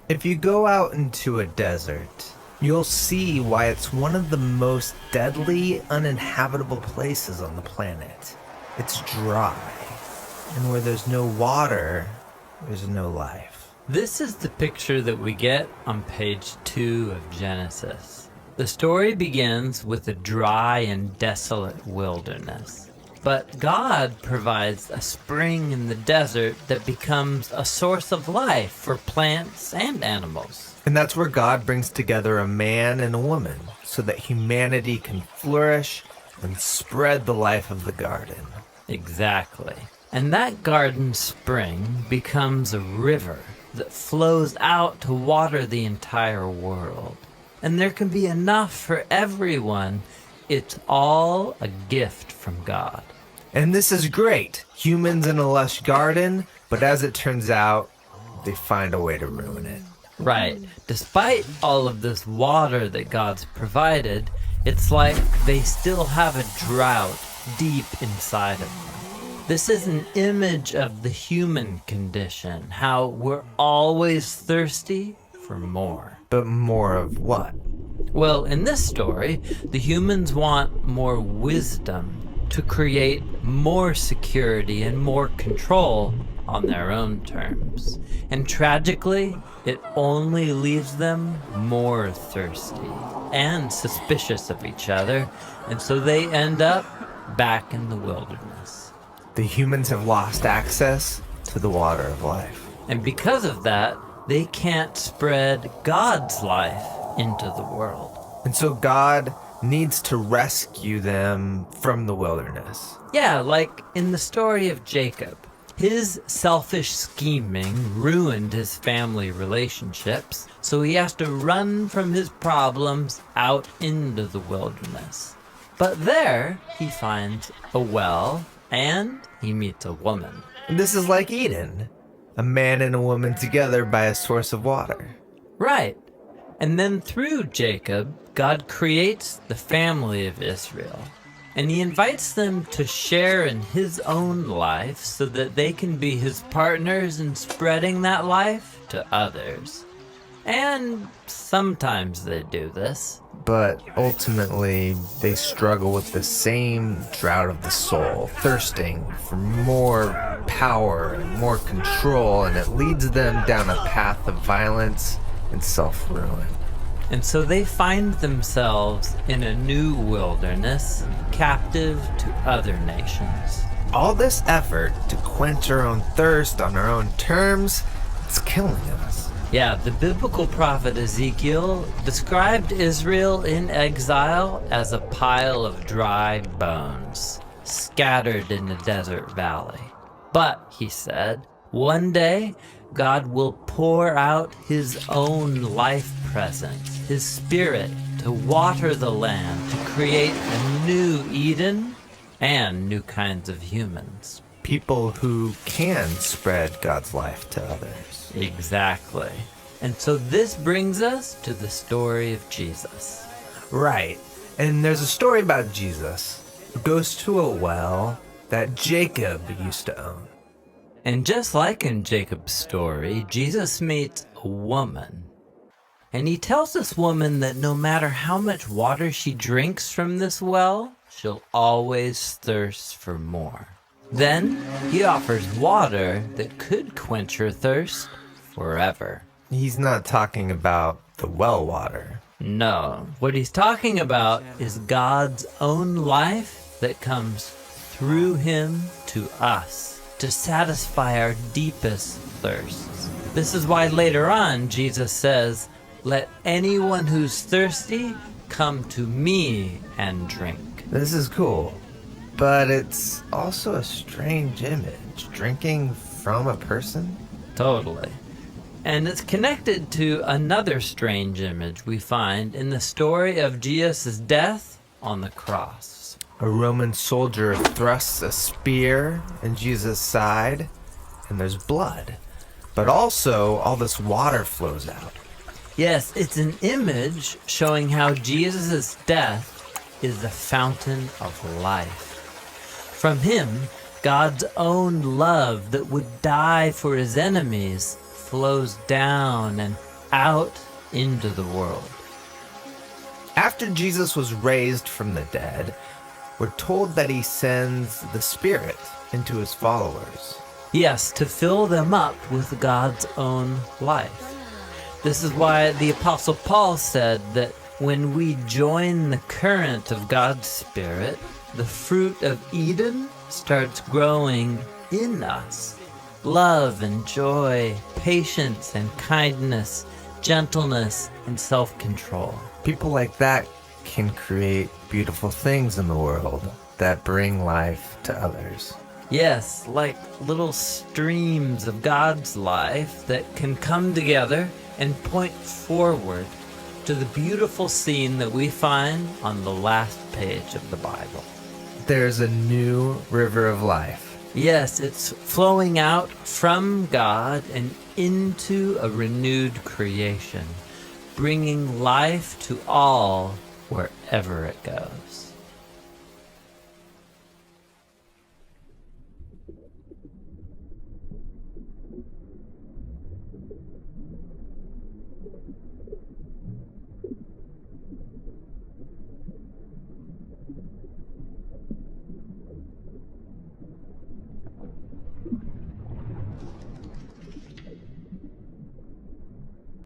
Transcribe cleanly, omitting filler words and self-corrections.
If you go out into a desert, you'll see why it's one of the most deadly, uninhabitable places on the planet. It's dry, and where there's no water, there's no life. This is the picture that we get on page 2 of Genesis. The story begins with a dry and desolate wilderness. But God provides a spring in the desert that becomes a source of life for plants and animals. And that's where God brings together a man and a woman so that humanity can flourish and spread the life of the garden. Exactly. And that garden spring becomes a river that flows out to water the entire world. And there can be enough for everyone. It's all a gift from God. And this is great. Humans in a lush garden, but as it turns out, they find a way to ruin it. Right. Despite all of this water that God's provided, it's like they still have a drought deep inside of them. This is an image of the human condition, how we're always thirsty for more. But more of what? Well, in this story, the humans want more wisdom to create more security and more control on their own terms. And tragically, it only leaves them more thirsty and suspicious of each other, and so they end up back in the wilderness. The humans have lost access to the water of life. And because of that, they can't spread God's life into the world. And so God needs to rescue them from the wilderness. Yeah, like in the story of Jacob. His selfish scheming ruined his family relationships, so he has to run from his problems out into the wilderness. But there, he finds a well, and he meets a woman. And this is like Eden, a man and a woman together by a source of water. Right. And then through Jacob, God creates the family of Israel. And he invites them to share in his own life so that they can be his partners in spreading that life to others. And sometimes they do this. But ultimately, they struggle with the same drought of the soul, thirsting for more power and more control, and it leads them down a path of violence and self-ruin. And so they find themselves in a new wilderness, captive to other nations. All this effort to quench our own thirst on our own terms, it's killing us. Yeah, the biblical prophet Ezekiel described Israel in exile as a pile of dry bones, scattered in a desert valley. But, he said, one day God will pour out his own life presence, his spirit, to water the land, to create a new Eden and new kinds of humans. People who can spread God's life to others. Exactly. And so this brings us to the story of Jesus. Right. And there's a story about Jesus who goes to a well that Jacob used to own. And just like in Jacob's story, Jesus meets a woman. And he tells this woman that no matter how much water she drinks from this well, she'll always thirst for more. Then he offers water that could quench her thirst forever. He's not talking about the well water. No, what he's talking about is God's own life that comes through him to us to satisfy our deepest thirsts. This is why later on Jesus says, "Let anyone who's thirsty come to me and drink." This is cool, but it's also a strange image. Drinking from a person? Totally. And it's connected to another strange image we find in the story of Jesus' death on the cross. A Roman soldier thrusts a spear in Jesus' side, and there's blood. But also, all this water flows out. Yes, it's an image showing how Jesus' death is the fountain of life. From him, God's own love that would die for his enemies flows down and out into the world. After Jesus was raised from the dead, we're told that he sends the Spirit into his followers. Yes, to fill them up with God's own life. This is why the Apostle Paul said that when we join the current of God's Spirit, the fruit of Eden starts growing in us. Love and joy, patience and kindness, gentleness and self-control. People like that can create beautiful things in the world that bring life to others. Yes, like little streams of God's life that can come together and point forward to the beautiful scene that we find on the last page of the Bible. There's a new river of life. Yes, it's flowing out from God and into a renewed creation, bringing life to all wherever it goes.